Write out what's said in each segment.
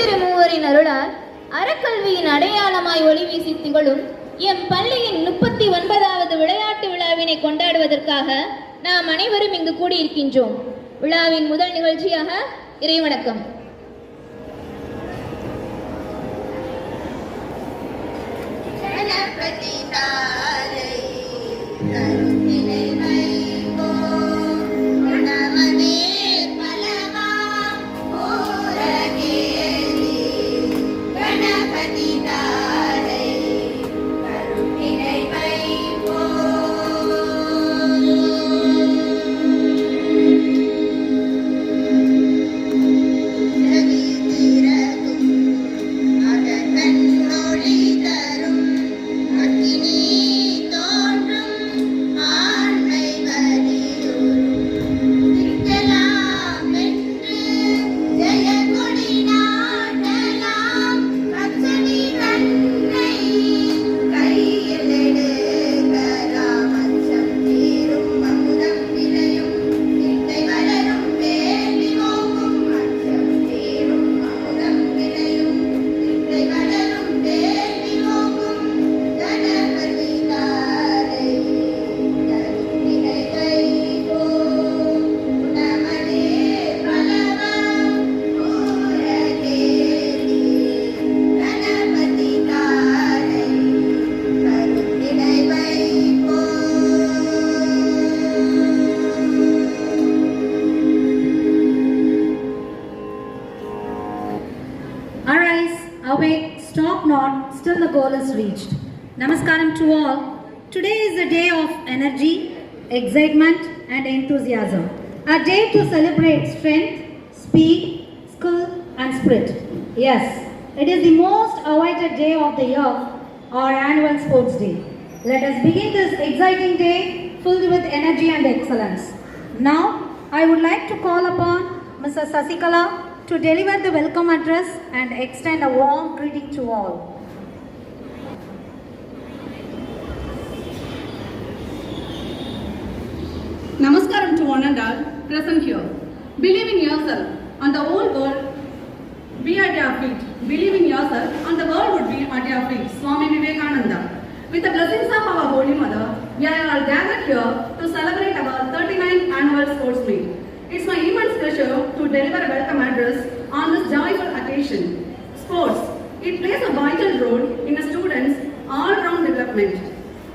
திருமூவரின் அருளால் அறக்கல்வியின் அடையாளமாய் ஒளி வீசி திகழும் எம் பள்ளியின் 39வது விளையாட்டு விழாவினை கொண்டாடுவதற்காக நாம் அனைவரும் இங்கு கூடியிருக்கின்றோம். விழாவின் முதல் நிகழ்ச்சியாக இறைவணக்கம். Still the goal is reached. Namaskaram to all. Today is a day of energy, excitement and enthusiasm. A day to celebrate strength, speed, skill and spirit. Yes, it is the most awaited day of the year, our annual sports day. Let us begin this exciting day filled with energy and excellence. Now, I would like to call upon Mrs. Sasikala to deliver the welcome address and extend a warm greeting to all. Namaskaram to one and all present here. Believe in yourself and the whole world be at your feet. Believe in yourself and the world would be at your feet. Swami Vivekananda. With the blessings of our Holy Mother, we are all gathered here to celebrate our 39th annual sports meet. It's my immense pleasure to deliver a welcome address on this joyful occasion. Sports, it plays a vital role in a student's all-round development.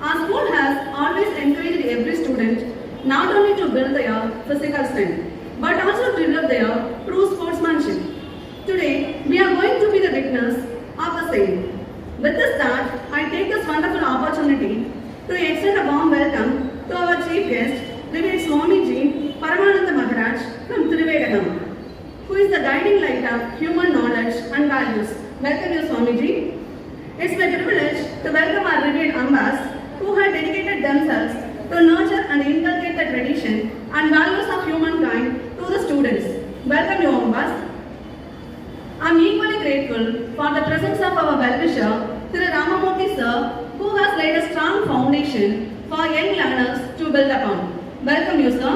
Our school has always encouraged every student not only to build their physical strength, but also to develop their true sportsmanship. Today, we are going to be the witness of the same. With this thought, I take this wonderful opportunity to extend a warm welcome to our chief guest, Revered Swamiji Paramananda Maharaj from Trivandrum, who is the guiding light of human knowledge and values. Welcome you, Swamiji. It's my privilege to welcome our revered Ambas, who have dedicated themselves to nurture and inculcate the tradition and values of humankind to the students. Welcome you, Ambas. I'm equally grateful for the presence of our well-wisher, Sri Ramamurthy sir, who has laid a strong foundation for young learners to build upon. Welcome you, sir.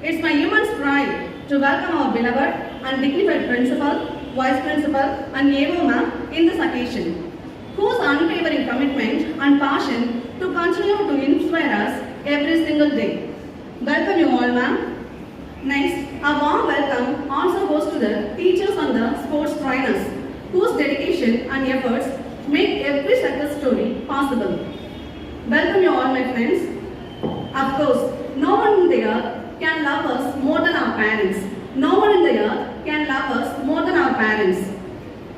It's my immense pride to welcome our beloved and dignified principal, vice principal and AO ma'am in this occasion, whose unwavering commitment and passion to continue to inspire us every single day. Welcome you all, ma'am. Next, a warm welcome also goes to the teachers and the sports trainers, whose dedication and efforts make every success story possible. Welcome you all, my friends. Of course, no one in the earth can love us more than our parents. No one in the earth can love us more than our parents.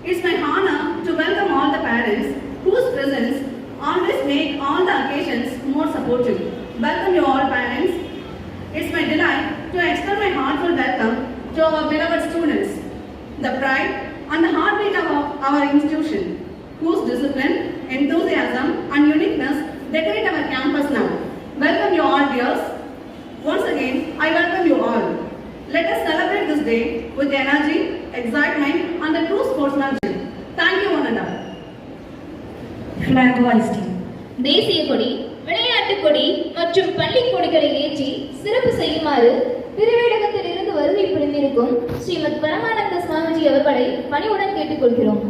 It's my honor to welcome all the parents whose presence always make all the occasions more supportive. Welcome you all, parents. It's my delight to extend my heartfelt welcome to our beloved students, the pride and the heartbeat of our institution, whose discipline, enthusiasm and uniqueness decorate our campus now. Welcome you all, dears. Once again, I welcome you all. Let us celebrate this day with energy, excitement and the true sportsmanship. Thank you, one and all. Flag hoisting. தேசிய கொடி, விளையாட்டு கொடி மற்றும் பள்ளி கொடிகளை ஏற்றி சிறப்பு செய்யுமாறு திருவேடகத்தில் இருந்து வருகை புரிந்திருக்கும் ஸ்ரீமத் பரமானந்த சுவாமிஜி அவர்களை பணிவுடன் கேட்டுக்கொள்கிறோம்.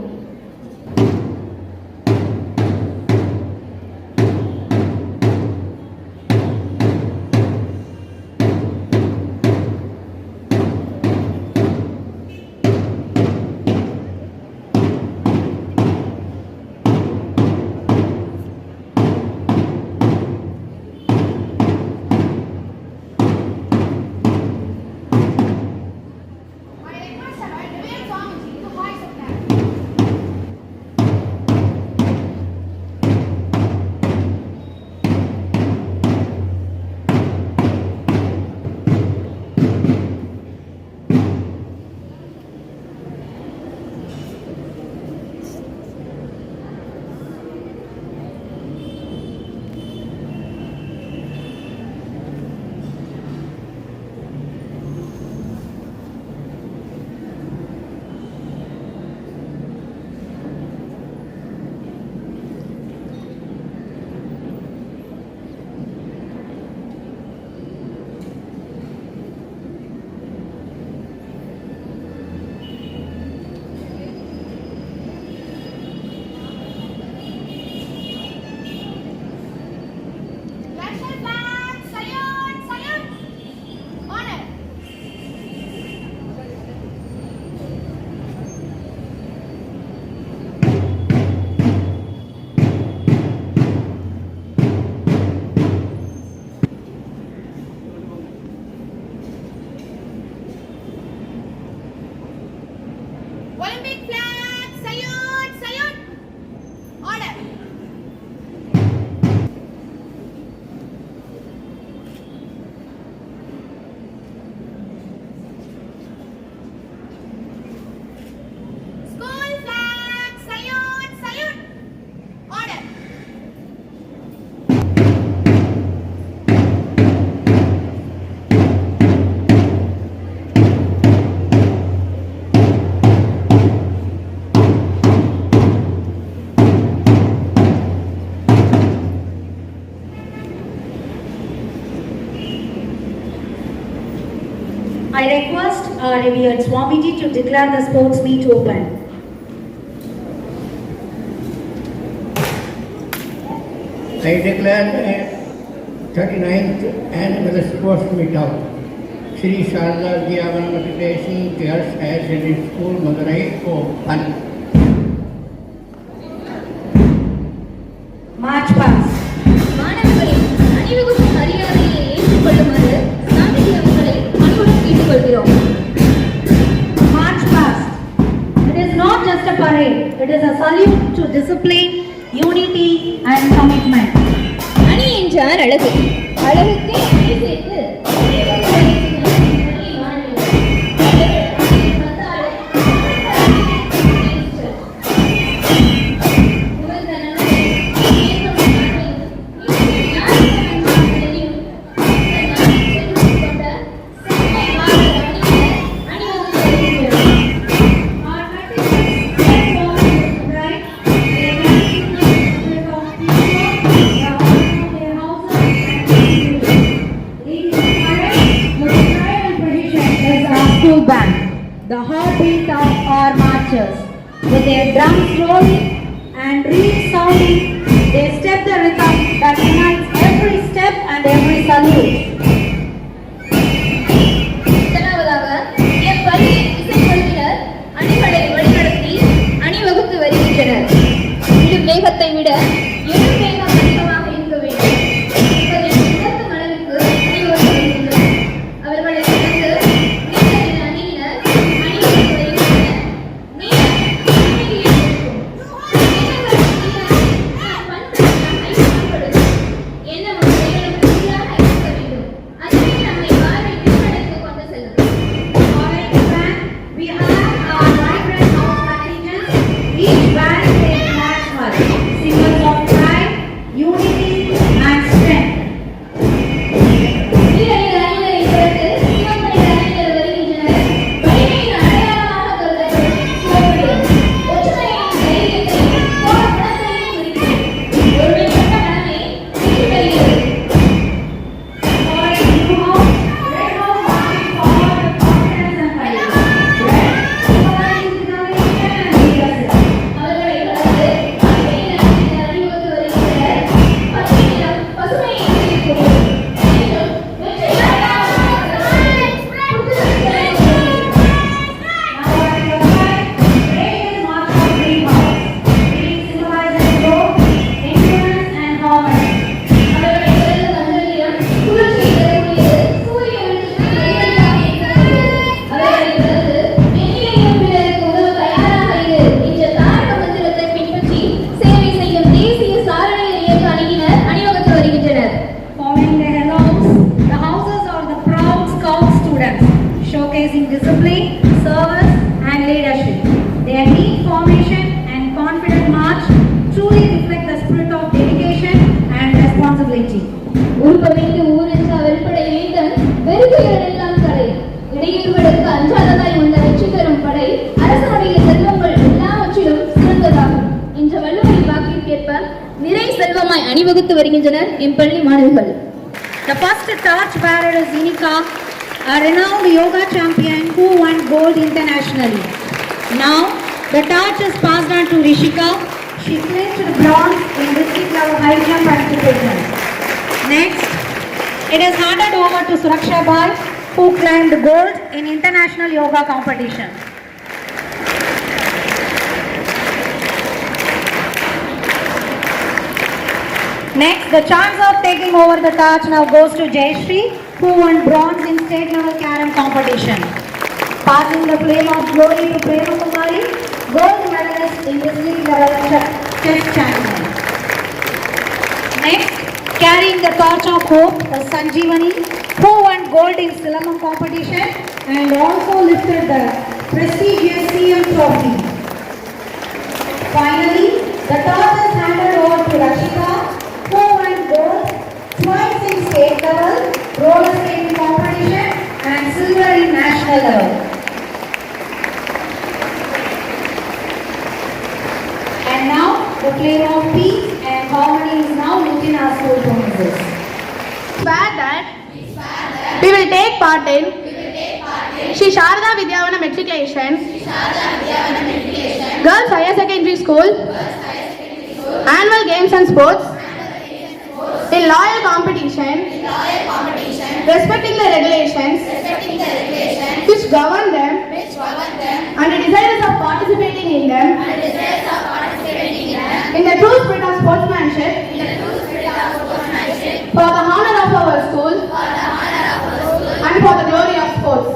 Olympic flag, salute, salute. Order. School flag, salute, salute. Order. I request our revered Swamiji to declare the sports meet open. I declare the 39th annual sports meet of Sri Sharda Diyavan Matriculation Girls Higher Secondary School, Madurai open. March past. மாணவர்களின் அணிவகுப்பு மரியாதையை ஏற்றுக்கொள்ளுமாறு சாமிஜி அவர்களை பணிவுடன் கேட்டுக்கொள்கிறோம். March past. It is not just a parade, it is a salute to discipline, unity and commitment. அணி என்றார் அழகு, அழகுக்கு அணி சேர்த்து the heartbeat of our marchers. With their drums rolling and reeds sounding, they step the rhythm that unites every step and every salute. முதலாவதாக M பள்ளியின் இசைக்குழுவினர் அணிகளை வழிநடத்தி அணிவகுத்து வருகின்றனர். இடும் வேகத்தை விட எழும் வேகம் அதிகமாக இருக்க வேண்டும் என்பதை உணர்த்தும் அளவிற்கு அணிவகுத்து வருகின்றனர். அவர்களை தொடர்ந்து நீண்ட அணியினர் அணிவகுத்து வருகின்றனர். We have our vibrant house contingents. Each band plays march march, symbols of pride, unity, and strength. For a new house, red house அணிவகுத்து வருகின்றனர் எம் பள்ளி மாணவர்கள். The first torch bearer is Inika, a renowned yoga champion who won gold internationally. Now, the torch is passed on to Rishika. She clinched bronze in district level high jump participation. Next, it is handed over to Suraksha Bhai, who claimed gold in international yoga competition. Next, the chance of taking over the torch now goes to Jayashree, who won bronze in state level carom competition. Passing the flame of glory to Prema Kumari, gold medalist in district level chess champion. Next, carrying the torch of hope is Sanjeevani, who won gold in Silamam competition and also lifted the prestigious CM trophy. Finally, the torch is handed over to Rakshika, who won gold twice in state level, roller skating competition and silver in national level. And now, the flame of peace and harmony is now lit in our school premises. Swear that we will take part in Shri Sharada Vidyavanam Matriculation Girls Higher Secondary School Annual Games and Sports in loyal competition respecting the regulations which govern them and the desires of participating in them in the true spirit of sportsmanship for the honor of our school and for the glory of sports.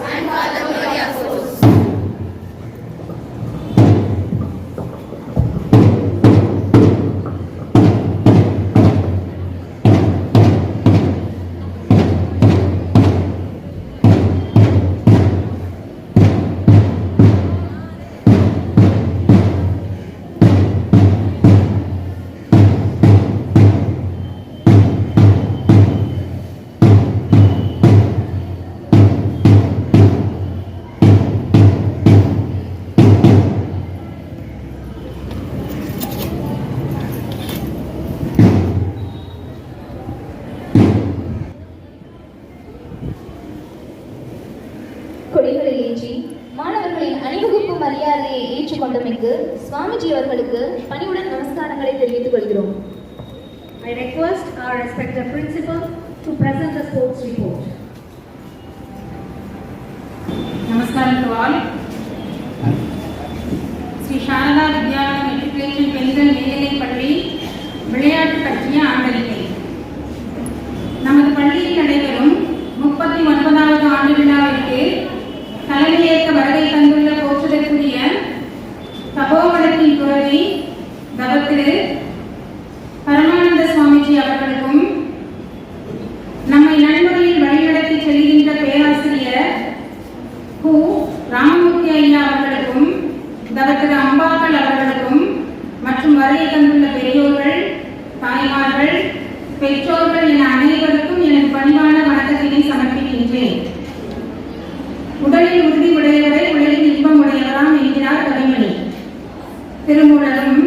கொடிகளை ஏற்றி மாணவர்களின் அணிவகுப்பு மரியாதையை ஏற்றுக்கொண்டமைக்கு சுவாமிஜி அவர்களுக்கு பணிவுடன் நமஸ்காரங்களை தெரிவித்துக் கொள்கிறோம். I request our respected principal to present the sports report. Namaskaram to all. Sri Sharada Vidyavanam Matriculation பெண்கள் மேல்நிலைப் பள்ளி விளையாட்டு பற்றிய ஆண்டறிக்கை. நமது பள்ளியில் நடைபெறும் 39வது ஆண்டு விழாவிற்கு தலைமையேற்க வருகை தந்துள்ள போற்றுதற்குரிய தபோவனத்தின் துறவி தவத்திரு பரமானந்த சுவாமிஜி அவர்களுக்கும் நம்மை நன்முறையில் வழிநடத்தி செல்கின்ற பேராசிரியர் கு ராமமூர்த்தி ஐயா அவர்களுக்கும் தவத்திரு அம்பாக்கள் அவர்களுக்கும் மற்றும் வருகை தந்துள்ள பெரியோர்கள், தாய்மார்கள், பெற்றோர்கள் என அனைவருக்கும் எனது பணிவான வணக்கத்தினை சமர்ப்பிக்கின்றேன். உடலில் உறுதி உடையவரை உலகில் இன்பம் உடையவராம் என்கிறார் கவிமணி. திருமூலரும்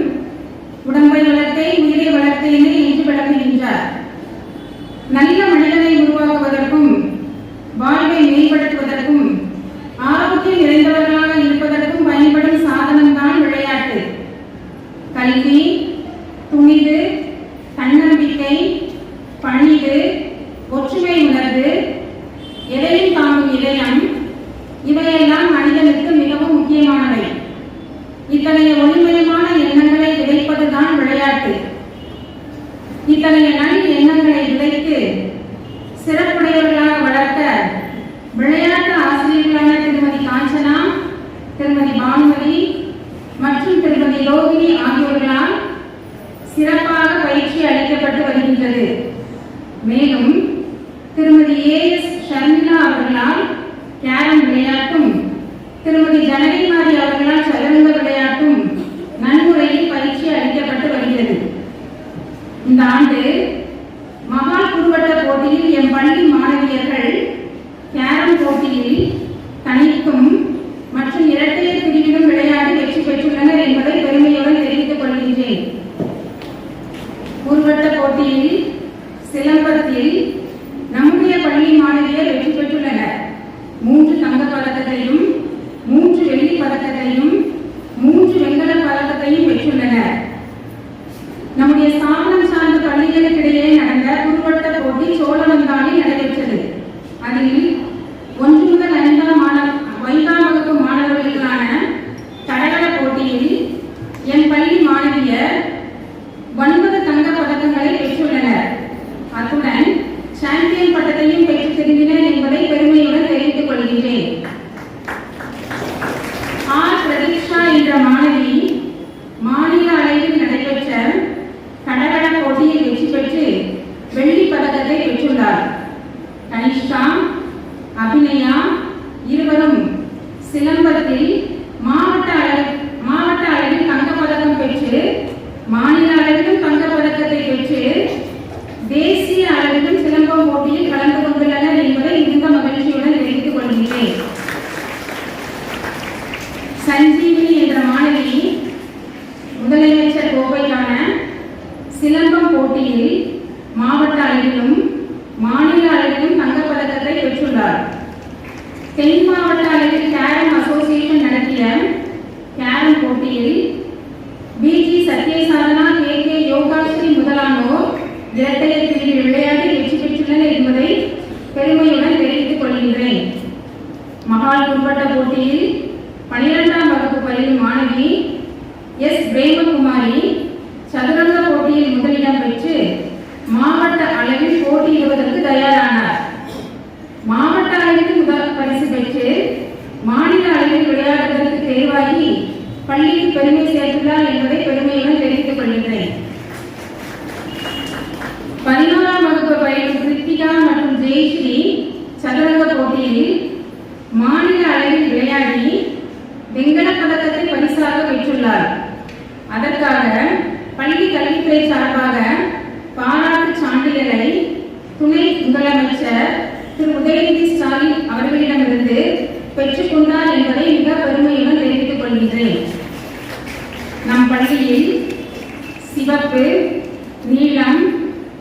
உடம்பை வளர்த்தேன் உயிரை வளர்த்தேனே என்று விளக்குகின்றார். நல்ல மனிதனை உருவாக்குவதற்கும் வாழ்வை மேம்படுத்துவதற்கும் ஆரோக்கியம் நிறைந்தவர்களாக இருப்பதற்கும் பயன்படும் சாதனம்தான் விளையாட்டு. கல்வி, துணிவு, தன்னம்பிக்கை, பணிவு, ஒற்றுமை உணர்வு, எதையும் தாங்கும் இதயம், இவையெல்லாம் மனிதனுக்கு மிகவும் முக்கியமானவை. இத்தகைய ஒளிமயமான எண்ணங்களை விதைப்பதுதான் விளையாட்டு. இத்தகைய நல் எண்ணங்களை விதைத்து சிறப்புடையவர்களாக வளர்த்த விளையாட்டு ஆசிரியர்களான திருமதி காஞ்சனா, திருமதி பானுமதி மற்றும் திருமதி ரோகிணி ஆகியோர்களால் சிறப்பாக பயிற்சி அளிக்கப்பட்டு வருகின்றது. மேலும் திருமதி AS ஷர்மிளா அவர்களால் கேரம் விளையாட்டும், திருமதி ஜனனிமாரி அவர்களால் சதுரங்க விளையாட்டும் நன்முறையில் பயிற்சி அளிக்கப்பட்டு வருகிறது. இந்த ஆண்டு மகால் குறுவட்ட போட்டியில் எம் பள்ளி மாணவியர்கள் கேரம் போட்டியில் தனித்தும் மற்றும் இரட்டையர் பிரிவிலும் விளையாடி வெற்றி பெற்றுள்ளனர் என்பதை பெருமையுடன் தெரிவித்துக் கொள்கின்றேன். குறுவட்ட போட்டியில் பள்ளி மாணவியர் 9 தங்கப் பதக்கங்களை பெற்றுள்ளனர். அத்துடன் சாம்பியன் பட்டத்தையும் பெற்றுத் திரும்பினர் என்பதை பெருமையுடன் தெரிவித்துக் கொள்கின்றேன். ஆர் பிரதீக்ஷா என்ற மாணவி மாநில அளவில் நடைபெற்ற தடகள போட்டியில் வெற்றி பெற்று வெள்ளி பதக்கத்தை பெற்றுள்ளார். கனிஷ்கா, அபிநயா இருவரும் சிலம்பத்தில் மாவட்ட அளவில் தங்கப்பதக்கம் பெற்று மாநில அளவிலும் தங்கப்பதக்கத்தை பெற்று தேசிய அளவிலும் சிலம்பம் போட்டியில் கலந்து கொண்டுள்ளனர் என்பதை மிகுந்த மகிழ்ச்சியுடன் தெரிவித்துக் கொள்கிறேன். சஞ்சீவினி என்ற மாணவி முதலமைச்சர் கோப்பைக்கான சிலம்பம் போட்டியில் மாவட்ட அளவிலும் மாநில அளவிலும் தங்கப்பதக்கத்தை பெற்றுள்ளார். தென் மாவட்ட அளவில் கேரம் அசோசியேஷன் நடத்திய கேரம் போட்டியில் பிஜி சத்யசாரணா, கே யோகாஸ்ரீ முதலானோர் இரட்டையர் பிரிவில் விளையாடி வெற்றி பெற்றுள்ளனர் என்பதை பெருமையுடன் தெரிவித்துக் கொள்கின்றேன். மகால் உட்பட்ட போட்டியில் 12ஆம் வகுப்பு பயிலும் மாணவி எஸ் பிரேமகுமாரி சதுரங்க போட்டியில் முதலிடம் பெற்று மாவட்ட அளவில் போட்டியிடுவதற்கு தயாரானார். மாவட்ட அளவில் முதல் பரிசு பெற்று மாநில அளவில் விளையாடுவதற்கு தேர்வாகி பள்ளிக்கு பெருமை சேர்த்துள்ளார் என்பதை பெருமையுடன் தெரிவித்துக் கொள்கின்றேன். 11ஆம் வகுப்பு பயிலும் கிருத்திகா மற்றும் ஜெயஸ்ரீ சதுரங்க போட்டியில் மாநில அளவில் விளையாடி வெண்கலப் பதக்கத்தை பரிசாக பெற்றுள்ளார். அதற்காக பள்ளி கல்வித்துறை சார்பாக பாராட்டு சான்றிதழை துணை முதலமைச்சர் திரு உதயநிதி ஸ்டாலின் அவர்களிடமிருந்து பெற்றுக்கொண்டார் என்பதை மிக பெருமையுடன் தெரிவித்துக் கொள்கின்றேன். நம் பள்ளியில் சிவப்பு, நீலம்,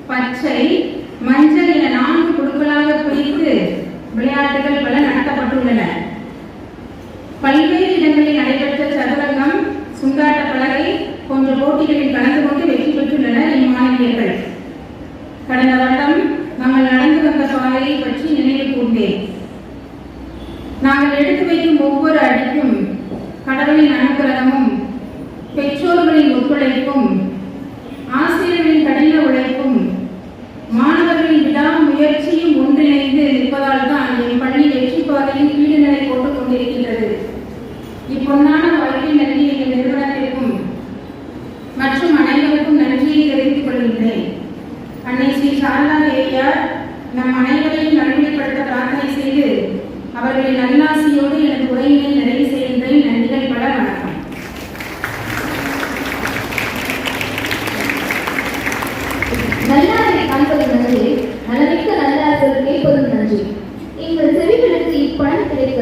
பச்சை, மஞ்சள் என 4 குழுக்களாக பிரித்து விளையாட்டுகள் பல நடத்தப்பட்டுள்ளன. பல்வேறு இடங்களில் நடைபெற்ற சதுரங்கம், சுங்காட்ட பலகை போன்ற போட்டிகளில் கலந்து கொண்டு வெற்றி பெற்றுள்ளனர் இம்மாணவியர்கள். கடந்த வருடம் நாங்கள் நடந்து வந்த பாதையை பற்றி நினைவு கூர்ந்தேன். நாங்கள் எடுத்து வைக்கும் ஒவ்வொரு அடிக்கும் கடவுளின் அனுகிரகமும் பெற்றோர்களின் ஒத்துழைப்பும் ஆசிரியர்களின் கடின உழைப்பும் மாணவர்களின் விடாமுயற்சியும் ஒன்றிணைந்து நிற்பதால் தான் என் பள்ளி வெற்றி பாதையில் கீழ்நிலை போட்டுக் கொண்டிருக்கின்றது. இப்பொன்னான வாழ்க்கை நன்றி எங்கள் நிறுவனத்திற்கும் மற்றும் அனைவருக்கும் நன்றியை தெரிவித்துக் கொள்கின்றேன். அன்னை ஸ்ரீ சாரதா தேவியார் நம் அனைவரையும் நல்வழிப்படுத்த பிரார்த்தனை செய்து அவர்களின் நல்லாசியோடு எனது உரையினை நிறைவு செய்கின்றேன். நன்றிகள் பல. வணக்கம். நல்லாரை காண்பது நன்றி, நலமிக்க நல்லார்கள் கேட்பதும் நன்றி. எங்கள் செவிகளுக்கு இப்பணம் கிடைக்க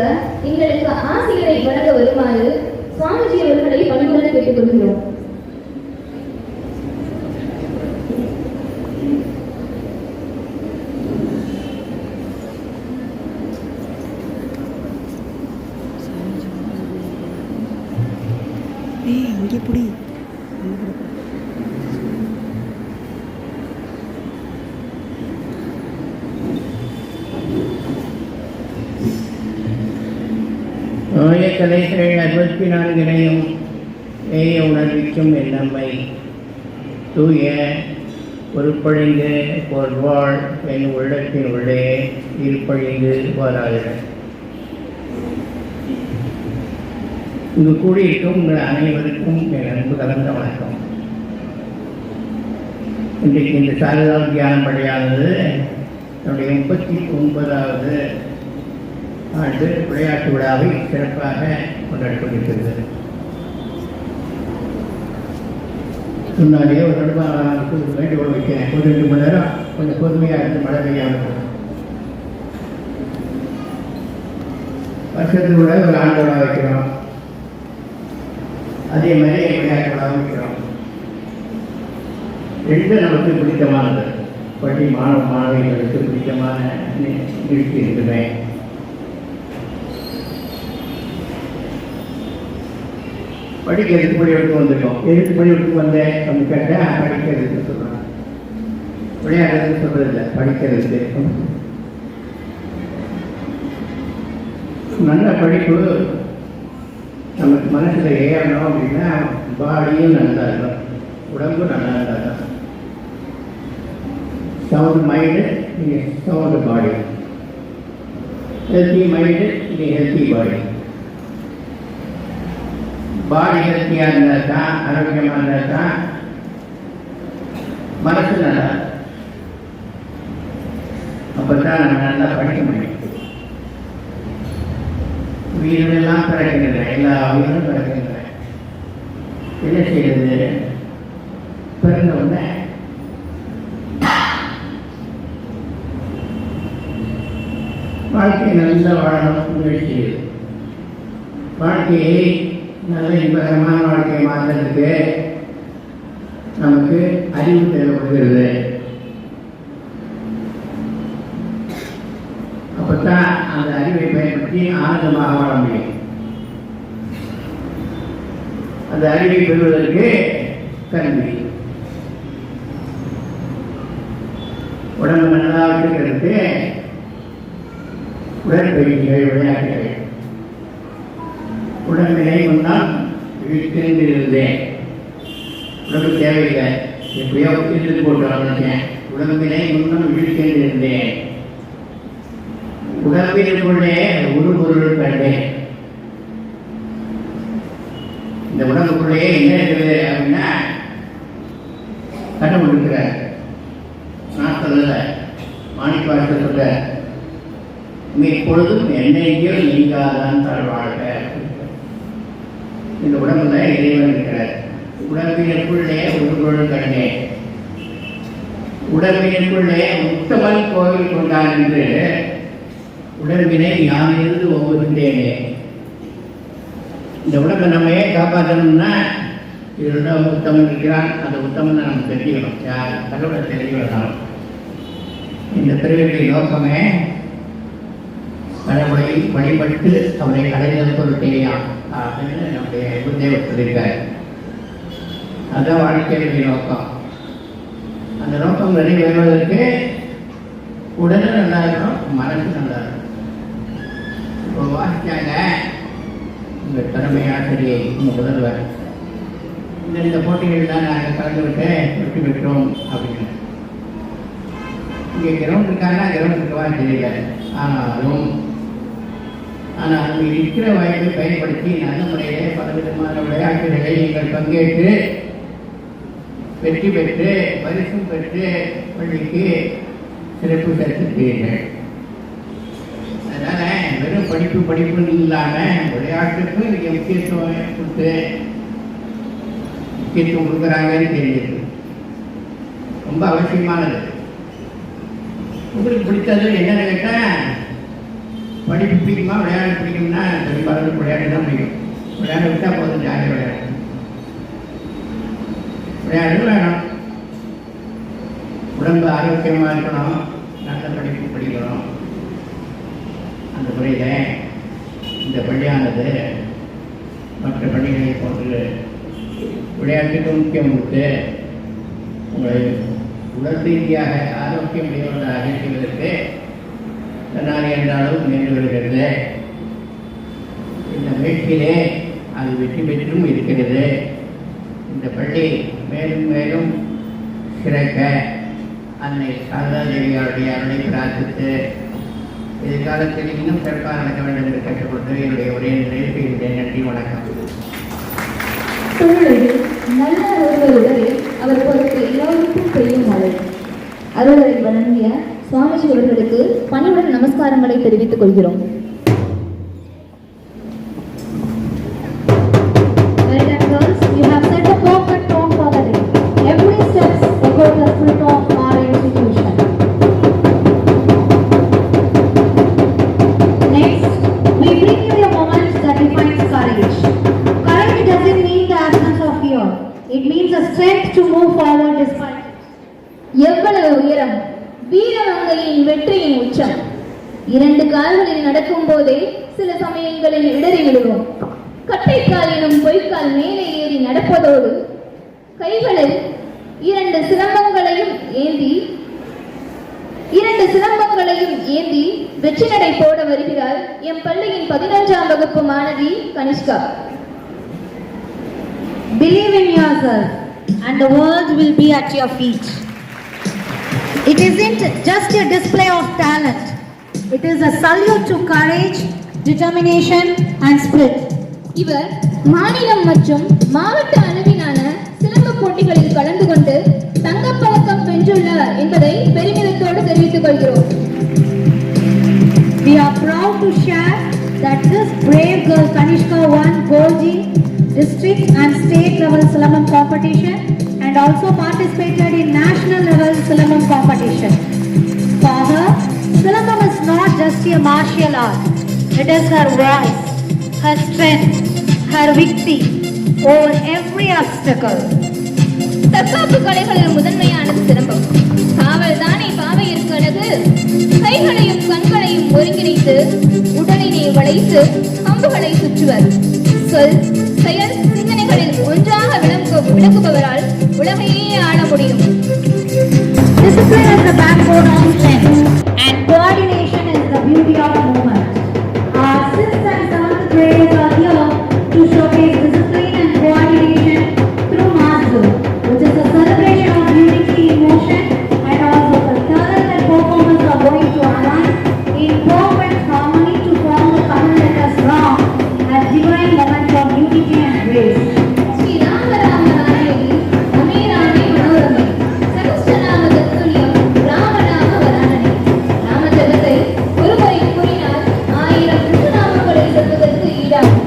எங்களுக்கு ஆசிரியரை வழங்க வருமாறு சுவாமிஜி அவர்களை பணிவுடன் கேட்டுக்கொள்கிறோம். இங்கே புடி கலைகள் 64 ஏய உணர்விக்கும் என்னம்மை தூய பொறுப்பழிந்து பொருள்வாள் என் உள்ளத்தின் உள்ளே இருப்பழிந்து வராது. இங்கு கூடியிருக்கும் உங்கள் அனைவருக்கும் என் அன்பு கலந்த வணக்கம். இன்றைக்கு இந்த சாரதா தியானம் பள்ளியானது என்னுடைய 39வது ஆண்டு விளையாட்டு விழாவை சிறப்பாக கொண்டாடிக் கொண்டிருக்கிறது. முன்னாடியே ஒரு வேண்டுகோள் வைக்கிறேன். ஒரு 2 மணி நேரம் கொஞ்சம் பொறுமையாக இருந்து மழை பெய்யாமல் வருஷத்துக்கு கூட ஒரு ஆண்டு விழா வைக்கிறோம். அதே மாதிரி விளையாட்டு விழா வைக்கிறோம். 2 நமக்கு பிடித்தமானது. பள்ளி மாணவ மாணவிகளுக்கு பிடித்தமான நிகழ்ச்சி இருக்குமே. படிக்கிறதுக்கு பள்ளிக்கூடத்துக்கு வந்துட்டோம். எதுக்கு பள்ளிக்கூடத்துக்கு வந்தேன் அப்படின்னு கேட்டால் படிக்கிறதுக்கு சொல்கிறாங்க. விளையாடுறதுக்கு சொல்கிறதில்ல, படிக்கிறதுக்கு. நல்ல படிப்பு நமக்கு மனசில் ஏறணும் அப்படின்னா பாடியும் நல்லா இருக்கும், உடம்பு நல்லா இருந்தால் சவுண்ட் மைண்டு நீங்கள் சவுண்ட் பாடி, ஹெல்த்தி மைண்டு நீங்கள் ஹெல்த்தி பாடி. பாடி ஹெல்த்தியாக இருந்தால் தான், ஆரோக்கியமாக இருந்தால் தான் மனசு நல்லா, அப்போ தான் நம்ம நல்லா படிக்க முடியும். உயிரெல்லாம் பிறக்கின்றன, எல்லா உயிரும் பிறக்கின்றன. என்ன செய்யறது? பிறந்த உடனே வாழ்க்கையை நல்லா வாழணும் முயற்சி செய்யுது. வாழ்க்கையை நல்ல இன்பகரமான வாழ்க்கையை மாற்றுறதுக்கு நமக்கு அறிவு தேவைப்படுகிறது. அப்போதான் அந்த அறிவை பயன்படுத்தி ஆனந்தமாக வாழ முடியும். அந்த அறிவை பெறுவதற்கு கல்வி, உடம்பு நல்லா வச்சுக்கிறது உடற்பயிற்சிகள், விளையாட்டுகள். உடம்பினை முன்னால் விழித்திருந்து இருந்தேன், உடம்பு தேவையில்லை, எப்படியோ இருந்து போட்டு வளர்ந்தேன். உடம்பினை முன்னால் விழித்திருந்து இருந்தேன், உடம்பிற்குள்ளே ஒரு பொருள் கண்டேன். இந்த உடம்புக்குள்ளேயே என்ன இருக்குது அப்படின்னா கடவுள் இருக்கிறார். நான் சொல்லல, மாணிக்கவாசகர் சொல்ற, இப்பொழுதும் என்னையோ நீங்காதான் தாழ்வாழ்க. இந்த உடம்புல இறைவன் இருக்கிறார். உடம்பினுக்குள்ளே ஒரு பொருள் கண்டேன், உடம்பினுக்குள்ளே உத்தமன் கோவில் கொண்டான் என்று உடம்பினை யானிருந்து ஒவ்வொருத்தேனே. இந்த உடம்பை நம்ம ஏன் காப்பாற்றணும்னா, இதோட உத்தமன் இருக்கிறான், அந்த உத்தமனை நம்ம தெரிஞ்சுக்கணும். யார் கடவுளை தெரிஞ்சுக்கணும். இந்த பிரிவுகளின் நோக்கமே கடவுளை வழிபட்டு அவரை அடைதல் பொருட்டையாம் அப்படின்னு நம்முடைய குருதேவர் சொல்லியிருக்காரு. அதுதான் வாழ்க்கையுடைய நோக்கம். அந்த நோக்கம் நிறைவேறுவதற்கு உடனே நல்லா இருக்கணும், மனசு நல்லா இருக்கும். இப்போ வாசிச்சாங்க உங்கள் தலைமை ஆசிரியை, உங்கள் முதல்வர், இந்த போட்டிகள் தான் நாங்கள் கலந்துவிட்டு வெற்றி பெற்றோம் அப்படின்னு. இங்கே கிரவுண்ட் இருக்காங்கன்னா கிரவுண்ட் இருக்கவா தெரியல. ஆனால் அங்கே இருக்கிற வாய்ப்பை பயன்படுத்தி நல்ல முறையிலே பலவிதமான விளையாட்டுகளை நீங்கள் பங்கேற்று வெற்றி பெற்று பரிசும் பெற்று பள்ளிக்கு சிறப்பு சேர்த்துக்கிறீர்கள். அதனால் வெறும் படிப்புன்னு இல்லாமல் விளையாட்டுக்கு நீங்கள் முக்கியத்துவம் கொடுக்குறாங்கன்னு தெரியுது. ரொம்ப அவசியமானது. உங்களுக்கு பிடித்தது என்னன்னு கேட்டால், படிப்பு பிடிக்குமா விளையாட பிடிக்கும்னா பெரும்பாலும் விளையாட்டு தான் பிடிக்கும். விளையாட விட்டால் போதும், ஜாலியாக விளையாடும். விளையாடு வேணும், உடம்பு ஆரோக்கியமாக இருக்கணும், நல்ல படிப்பு படிக்கணும். அந்த முறையில் இந்த பள்ளியானது மற்ற பள்ளிகளை போன்று விளையாட்டுக்கு முக்கியம் கொடுத்து உங்களை உடல் ரீதியாக ஆரோக்கியம் உடையவர்களாக செய்வதற்கு தன்னாரி என்றாலும் முயன்று வருகிறது. இந்த முயற்சியிலே அது வெற்றி பெற்றும் இருக்கிறது. இந்த பள்ளி மேலும் மேலும் சிறக்க அன்னை சாரதா தேவியாருடைய அருளை பிரார்த்தித்து எதிர்காலத்தில் இன்னும் சிறப்பாக நடக்க வேண்டும் என்று கேட்டுக்கொண்டு என்னுடைய உரையை நிறைவு செய்கின்றேன். நன்றி, வணக்கம். தொழிலில் நல்ல ஒருவருடைய அவர் பொறுத்து எல்லோருக்கும் பெய்யும் மழை. அருளை வழங்கிய சுவாமிஜி அவர்களுக்கு பணிவுடன் நமஸ்காரங்களை தெரிவித்துக் கொள்கிறோம். You have set a perfect tone for the day. Every step echoes the full tone of our institution. Next, we bring you a moment that defines courage. Courage doesn't mean the absence of fear. It means the strength to move forward despite it. எவ்வளவு உயரம்! வீரமங்கையின் வெற்றியின் உச்சம். இரண்டு கால்களில் நடக்கும் போதே சில சமயங்களில் இடறி விடுவோம். கட்டைக்கால் எனும் பொய்க்கால் மேலே ஏறி நடப்பதோடு கைகளில் இரண்டு சிலம்பங்களையும் ஏந்தி வெற்றி நடை போட வருகிறார் எம் பள்ளியின் 11ஆம் வகுப்பு மாணவி Kanishka. Believe in yourself and the world will be at your feet. It isn't just a display of talent. It is a salute to courage, determination and spirit. இவர் மாநிலம் மற்றும் மாவட்ட அளவிலான சிலம்ப போட்டிகளில் கலந்து கொண்டு தங்கப்பதக்கம் வென்றுள்ளார் என்பதை பெருமிதத்தோடு தெரிவித்துக் கொள்கிறோம். We are proud to share that this brave girl Kanishka won gold in district and state level Silambam competition and also participated in national level Silambam competition. For her, Silambam is not just a martial art. It is her voice, her strength, her victory over every obstacle. தற்காப்பு கலைகளில் முதன்மையானது சிலம்பம். காவல் தானே பாவையிற்கு அழகு. கைகளையும் கண்களையும் ஒருங்கிணைத்து உடலினை வளைத்து அம்புகளை சுற்றுவர். சொல், செயல், சிந்தனைகளில் ஒன்றாக விளக்குபவரால் உலகையே ஆள முடியும். Discipline is the backbone of strength and coordination is the beauty of movement. Our 6th and 7th grades are here to showcase discipline and coordination through Mazu, which is a celebration of unity in motion, and also the talented performers are going to align in perfect harmony to form the common letters Ram as divine moment of unity and grace. Sri ராமராம ராமேதி அமேராமே மனோரமை Sahasranama தத்துல்யம் ராமநாம வராணனே. ராமஜெபத்தை ஒருமுறை கூறினால் 1000 கிருஷ்ணநாமங்களை சொல்வதற்கு ஈடாகும்.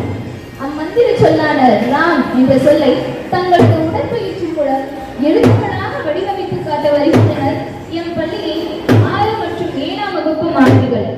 அம்மந்திர சொல்லான ராம் என்ற சொல்லை தங்களுக்கு உடற்பயிற்சி மூலம் எழுத்துக்களாக வடிவமைத்து காட்ட வருகின்றனர் எம் பள்ளியில் 6 மற்றும் 7ஆம் வகுப்பு மாணவிகள்.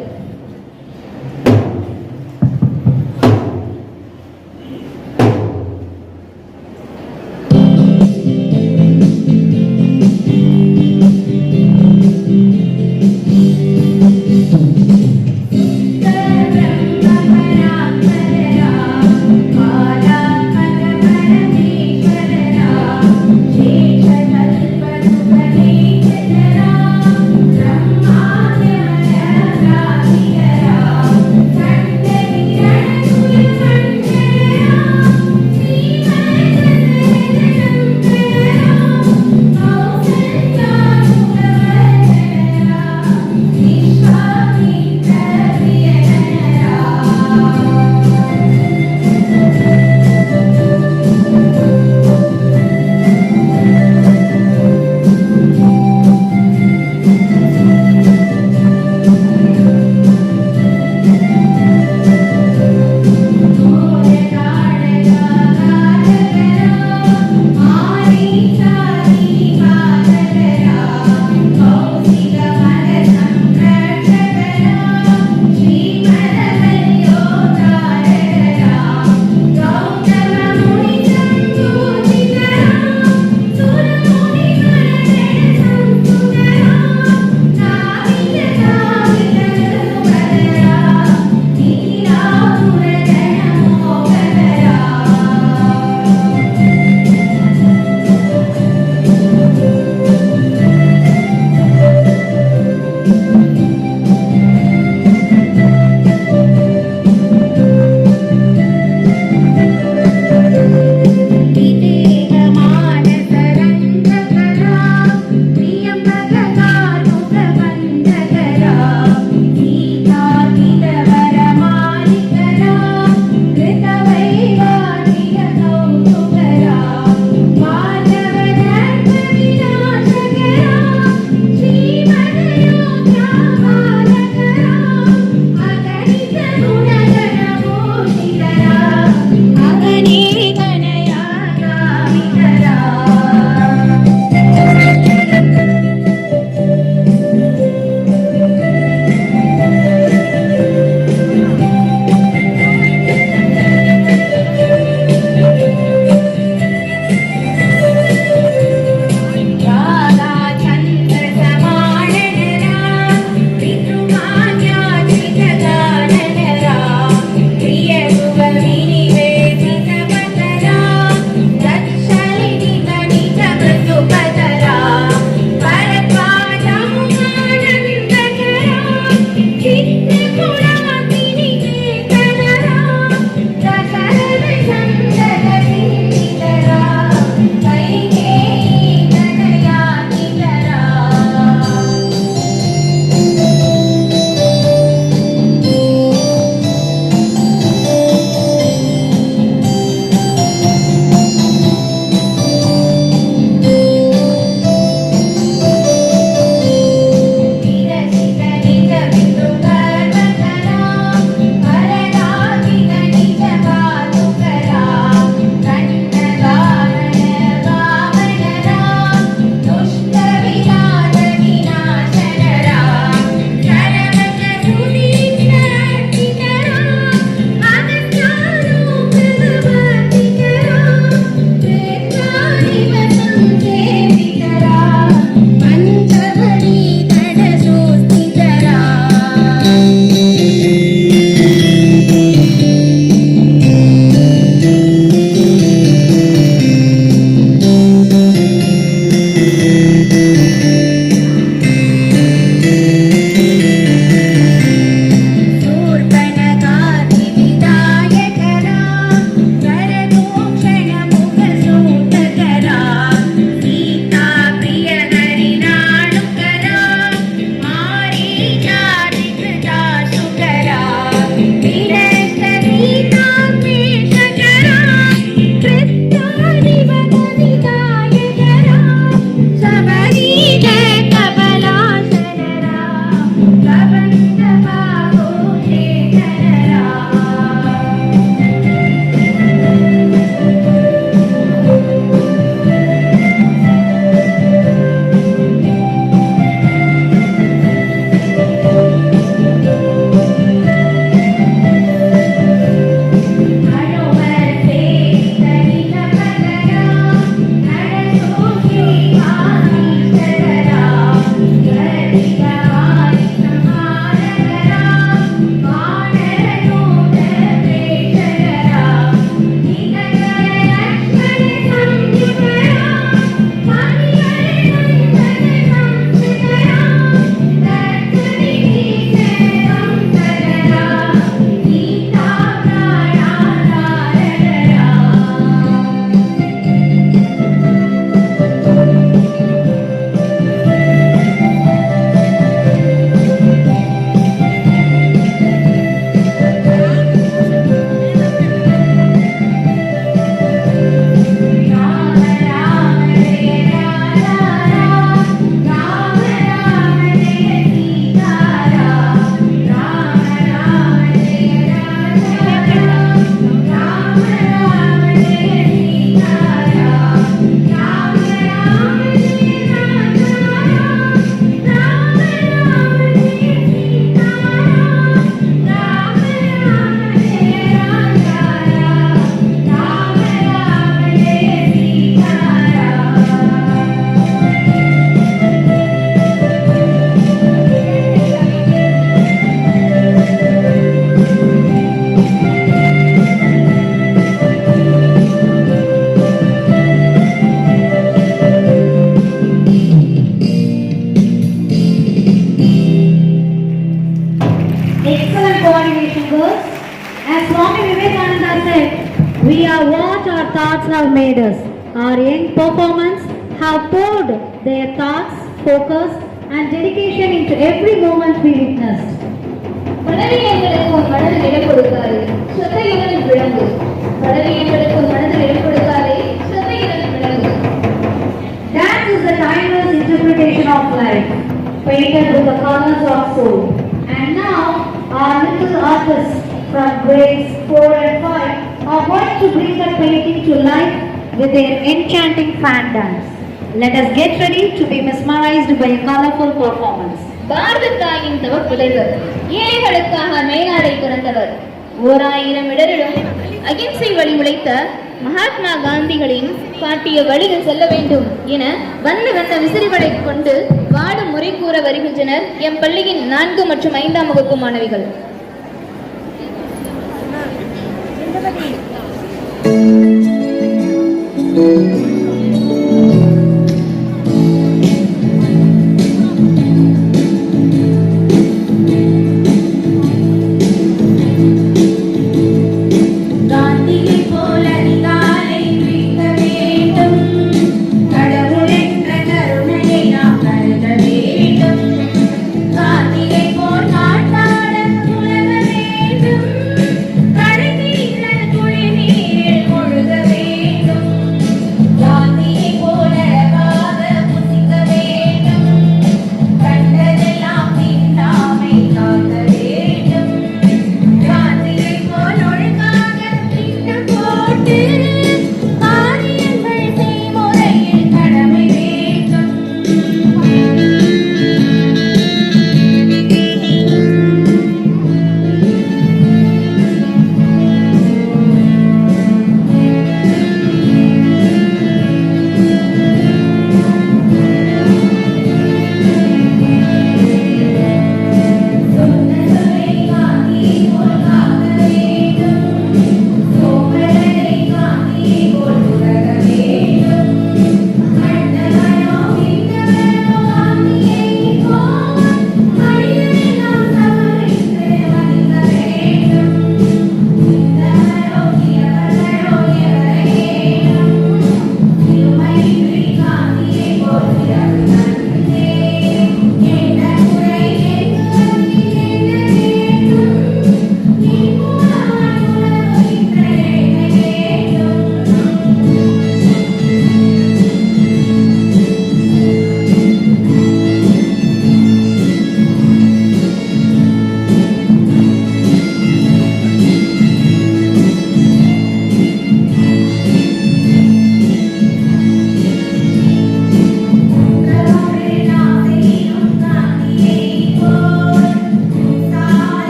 gods have made us. Our young performers have poured their thoughts, focus, and dedication into every moment we witnessed. பலவீனங்களுக்கு உன் மனதில் இடம் கொடுக்காதே, சொத்தையுடன் விளங்கு. பலவீனங்களுக்கு உன் மனதில் இடம் கொடுக்காதே, சொத்தையுடன் விளங்கு. Dance is the timeless interpretation of life, painted with the colors of soul. And now, our little artists from grades 4 and 5 are going to bring the painting to life with their enchanting fan dance. Let us get ready to be mesmerized by a colorful performance. பாரத தாயின் தவ புதல்வர், ஏழைகளுக்காக மேலாடை துறந்தவர், 1000 இடரிலும் அகிம்சை வழி உழைத்த மகாத்மா காந்திகளின் காட்டிய வழியில் செல்ல வேண்டும் என வண்ண வண்ண விசிறிகளை கொண்டு வாடும் முறை கூற வருகின்றனர் எம் பள்ளியின் 4 மற்றும் 5ஆம் வகுப்பு மாணவிகள்.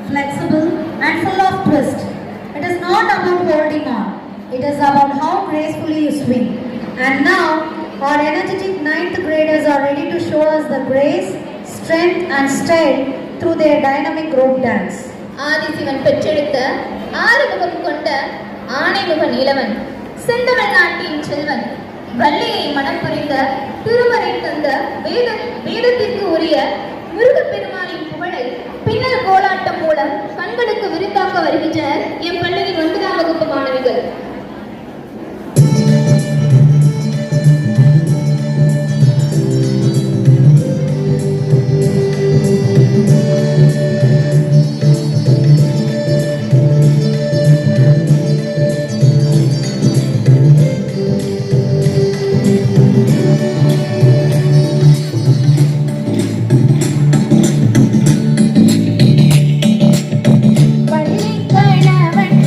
flexible, and full of twist. It is not about holding on. It is about how gracefully you swing. And now, our energetic 9th graders are ready to show us the grace, strength, and style through their dynamic rope dance. Adhisivan பெற்றெடுத்த ஆறுமுகம் கொண்ட ஆணைமுகன் இளவன், செந்தமிழ் நாட்டின் செல்வன், வள்ளியை மனம் புரிந்த திருமறை தந்த வேதத்திற்கு உரிய முருகப்பெருமானின் புகழை பின்னல் கோலாட்டம் மூலம் கண்களுக்கு விருந்தாக்க வருகின்றனர் என் பள்ளியின் 9ஆம் வகுப்பு மாணவிகள். பள்ளிக்கணவன்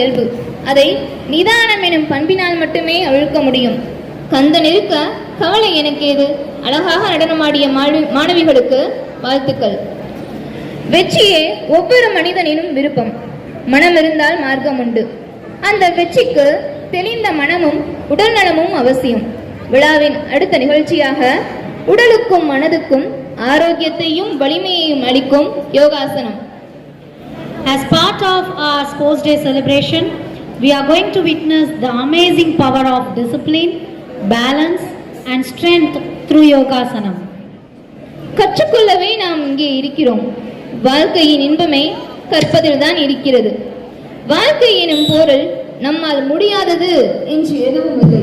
இயல்பு. அதை நிதானம் எனும் பண்பினால் மட்டுமே அழுக்க முடியும். கந்தன் இருக்க கவலை எனக்கேது. அழகாக நடனமாடிய மாணவிகளுக்கு வாழ்த்துக்கள். வெற்றியே ஒவ்வொரு மனிதனினும் விருப்பம். மனம் இருந்தால் மார்க்கம் உண்டு. அந்த வெற்றிக்கு தெளிந்த மனமும் உடல் நலமும் அவசியம். விழாவின் அடுத்த நிகழ்ச்சியாக உடலுக்கும் மனதுக்கும் ஆரோக்கியத்தையும் வலிமையையும் அளிக்கும் யோகாசனம். As part of our Sports Day celebration, we are going to witness the amazing power of discipline, balance and strength through Yogasanam. கற்றுக்கொள்ளவே நாம் இங்கே இருக்கிறோம். வாழ்க்கையின் இன்பமே கற்பதில்தான் இருக்கிறது. வாழ்க்கை எனும் பொருள் நம்மால் முடியாதது என்று எதுவும் இல்லை.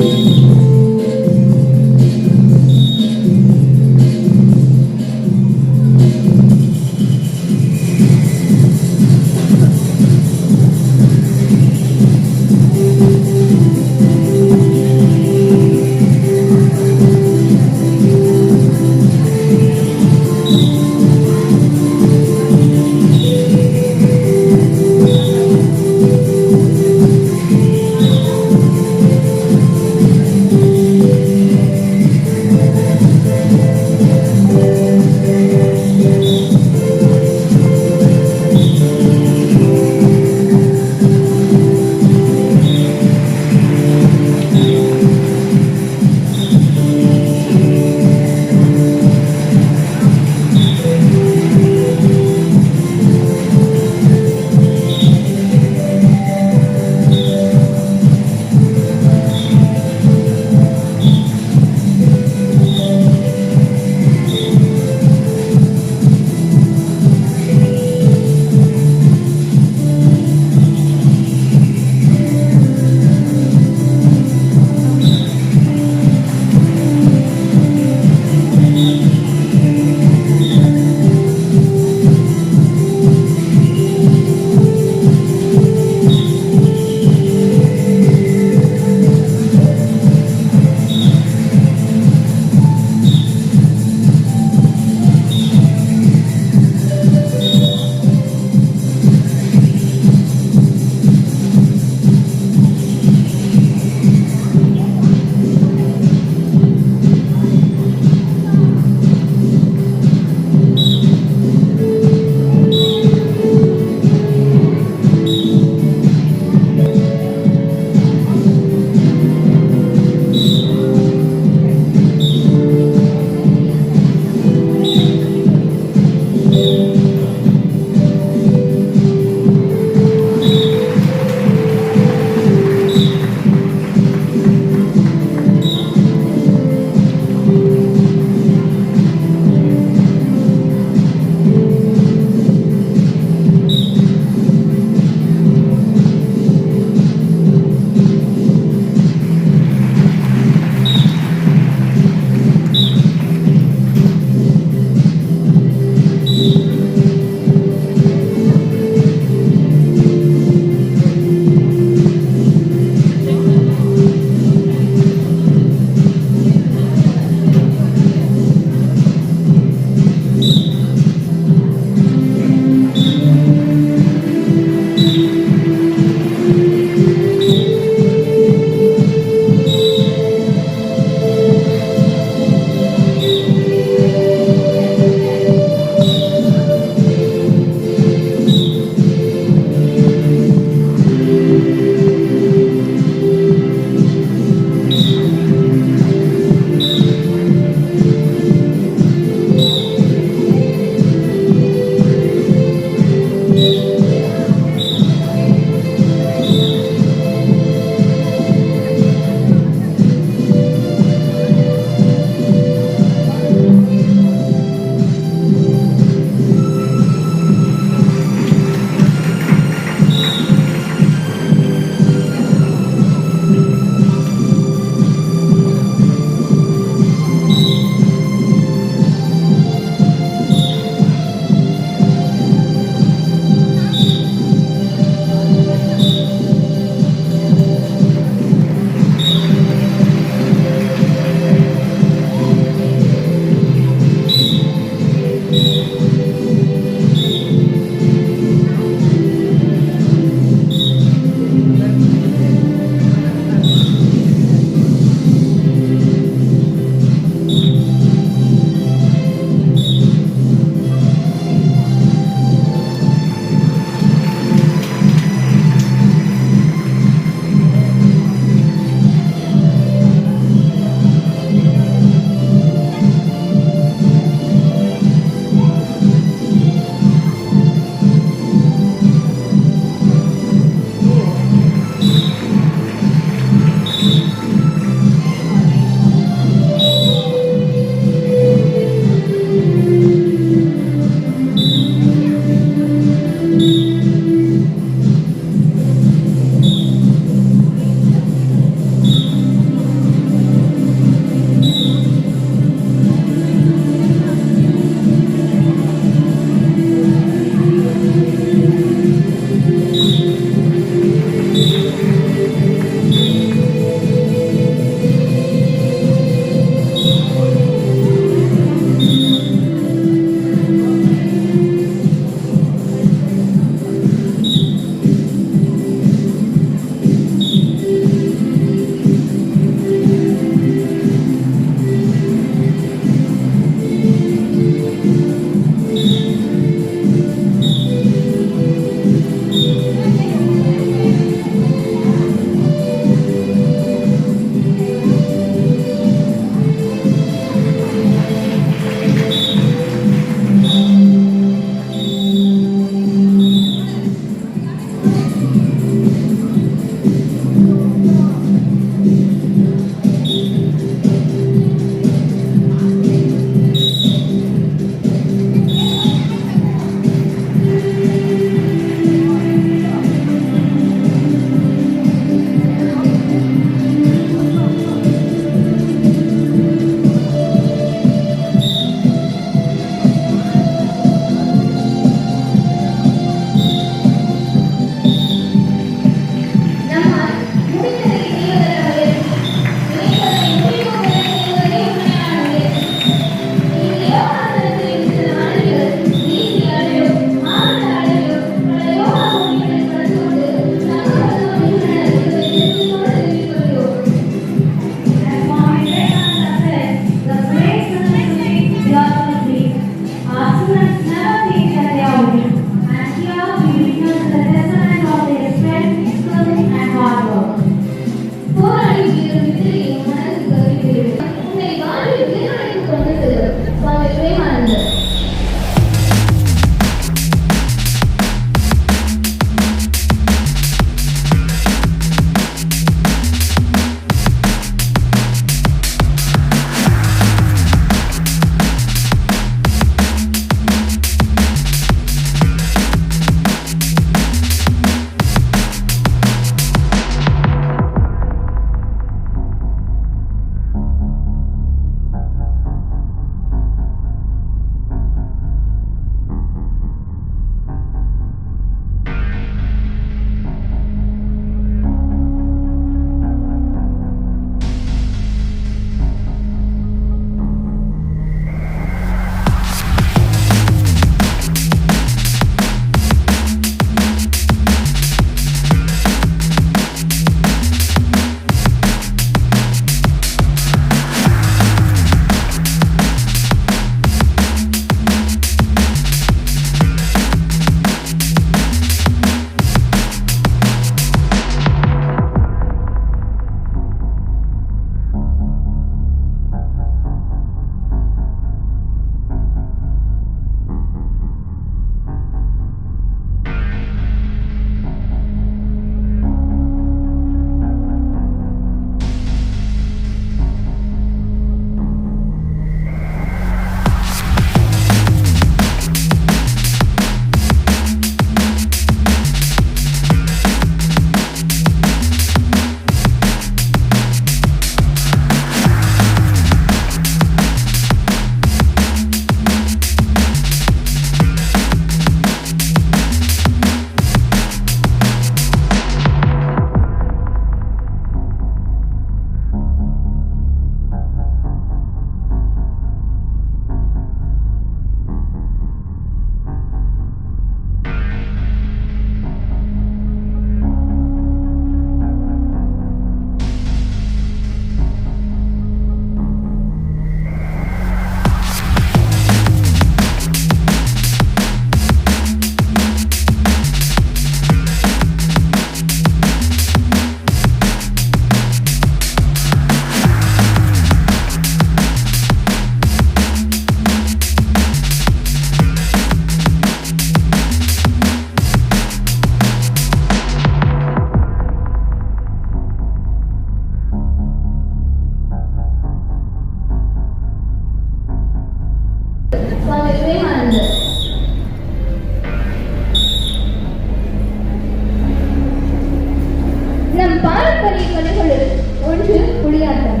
புலியாட்டம்.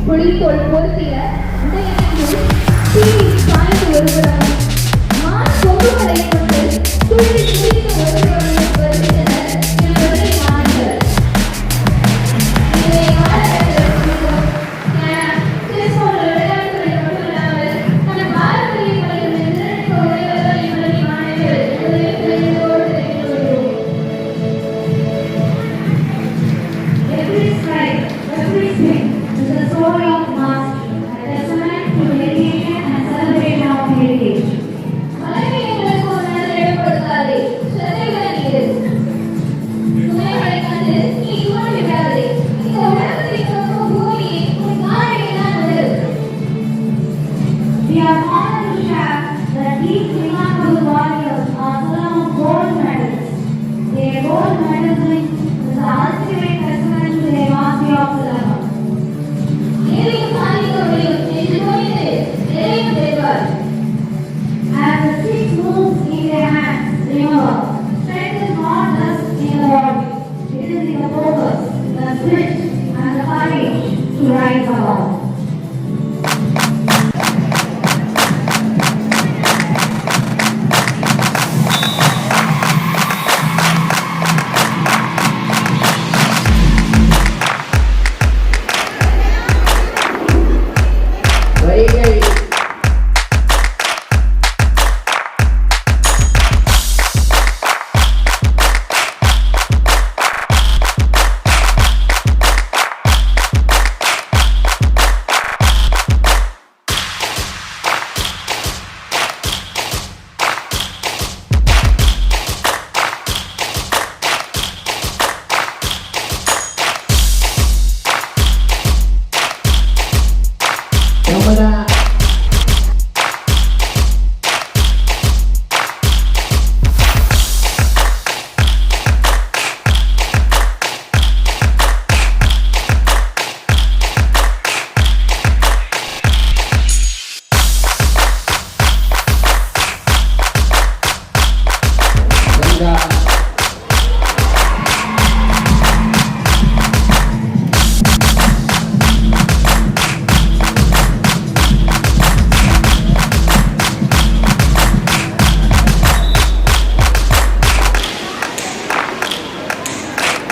புலித்தோல் பொருத்திய உடையணிந்து தீவி சாய்ந்து ஒருபுறமும் மான் கொம்புகளை கொண்டு துள்ளி குதித்து ஒருபுறமும் வருகின்றனர் என்பதை மாணவர். இதை மாணவர்கள் போன்ற விளையாட்டுகளை மட்டுமில்லாமல் நம் பாரம்பரியங்களில் நிர்ணயிக்க உடையவர்கள் என்பதை மாணவர்கள் முதலில் தெரிந்தோடு தெரிந்து கொள்வோம். Every strike, every swing is a story of mastery, a testament to dedication and celebration of heritage. மனைவி எங்களுக்கு ஒரு நாள் ஏற்படுத்தாதே, சிறைகளை இரு. சுமைகளை கண்டு நீ துவண்டு விடாதே. இந்த உலகத்தை காக்கும் பூமியை உன் காலில் தான் உணரு. We are honored to share that these remarkable warriors are full of gold medals. Their gold medalling is the ultimate testament to their mastery of the level. எதையும் சாதிக்க முடியும் என்று துணிந்து எதையும் பெறுவார். As the six moves in their hands, remember, strength is not just in the body, it is in the focus, the spirit, and the courage to rise above. Vaigai Yamuna Ganga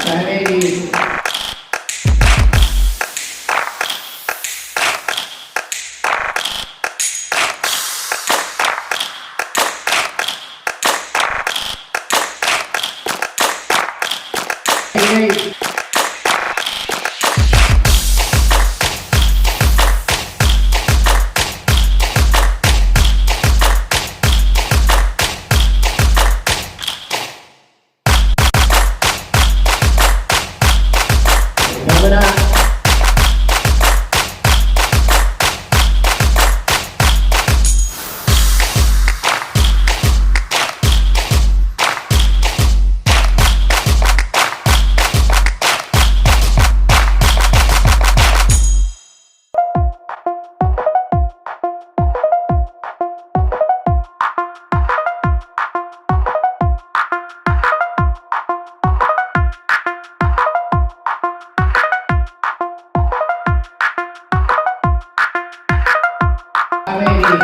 Kaveri Vaigai Yamuna Kaveri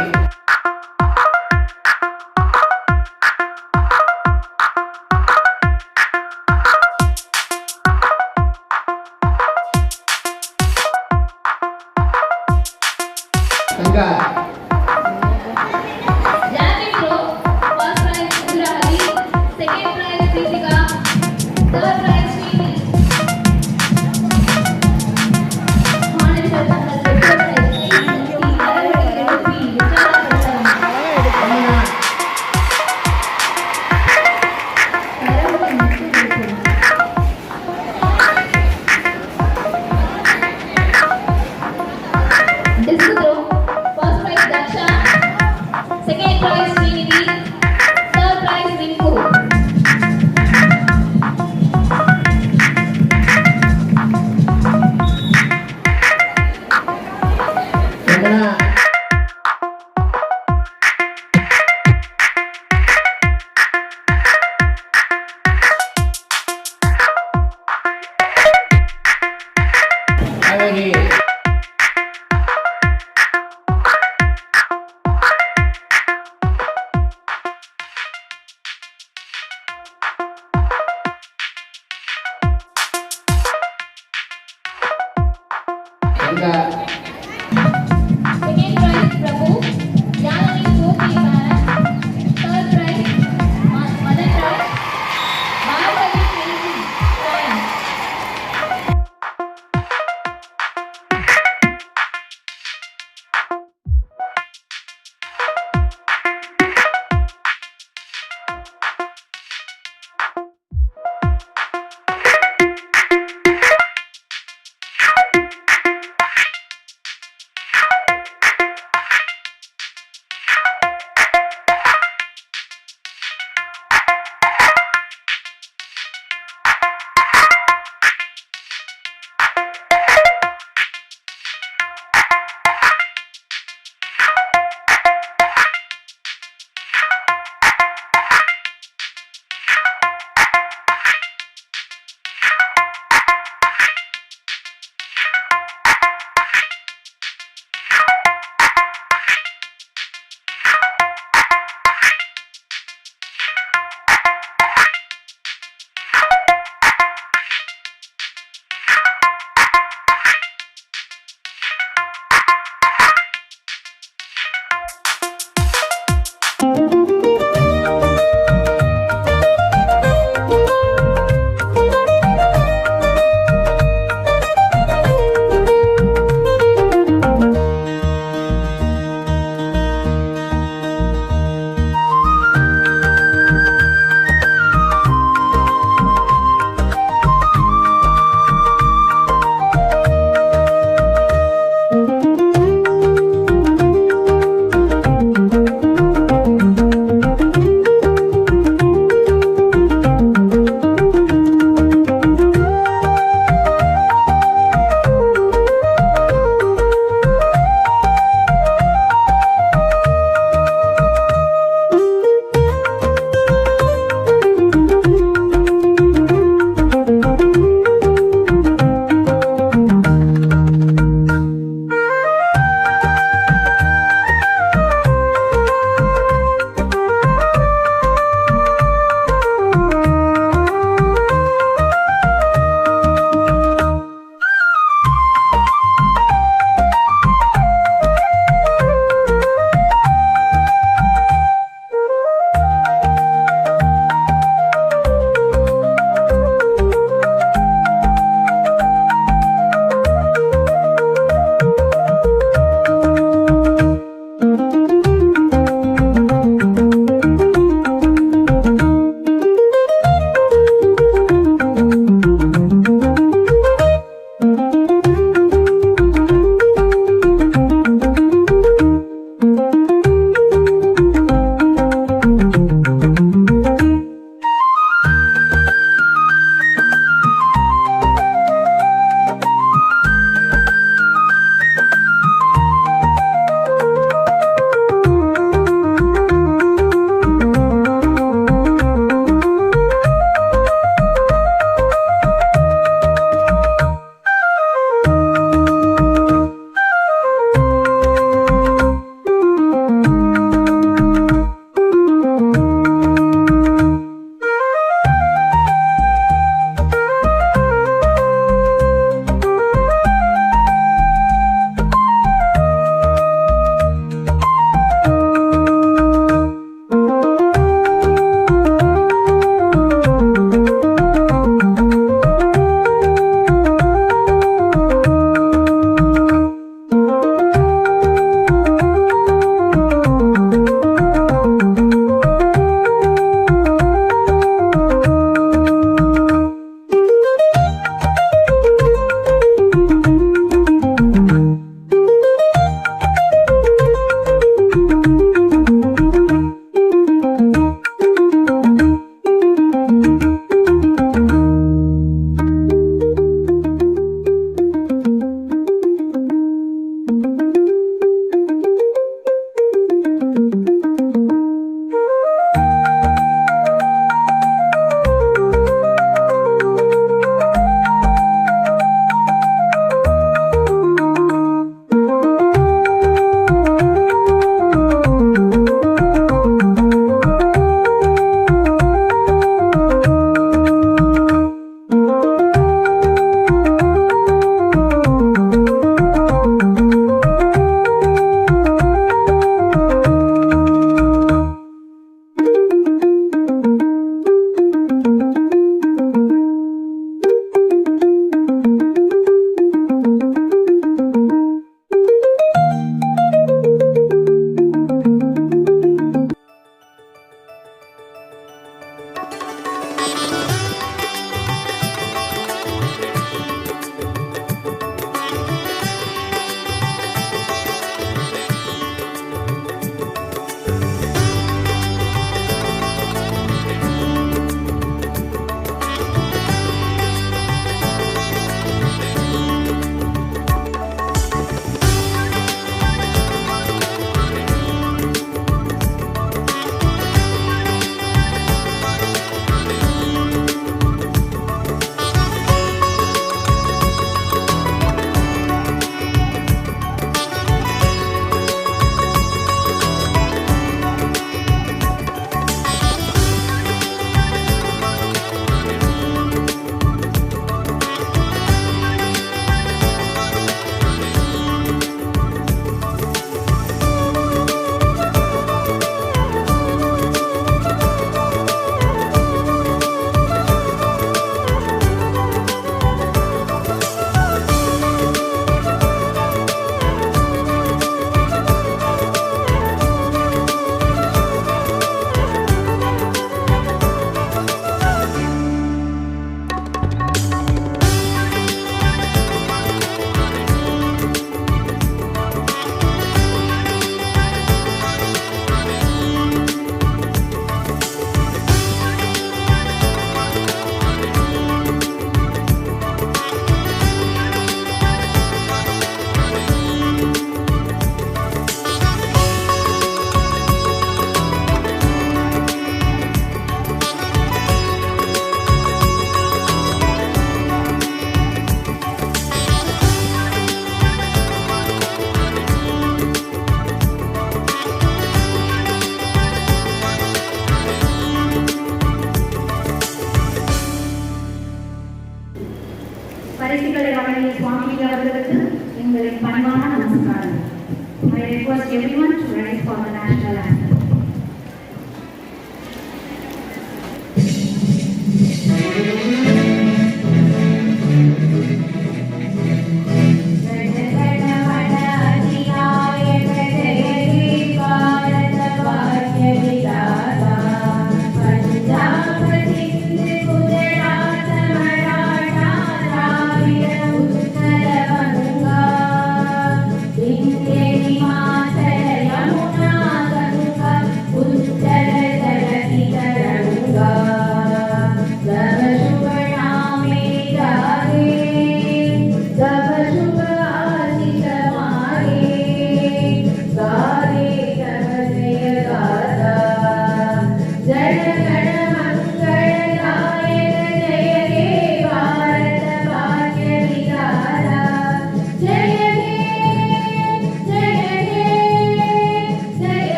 Ganga Javelin throw, first prize Indra Hari, second prize Deepika, third prize Srini. மாணவர்கள் தங்கள் பெற்றோர்களை கைத்தட்டி கரவொலி எழுப்பி உற்சாகப்படுத்தலாம். யமுனா கரவொலி மட்டும் எழுப்பலாம். Disc throw, first prize Kaveri. Ganga. Second prize Prabhu, Janani Gopi Parent. Third prize Madan Rai, Bhargavi Kelvi Ryan. everyone to rise for the national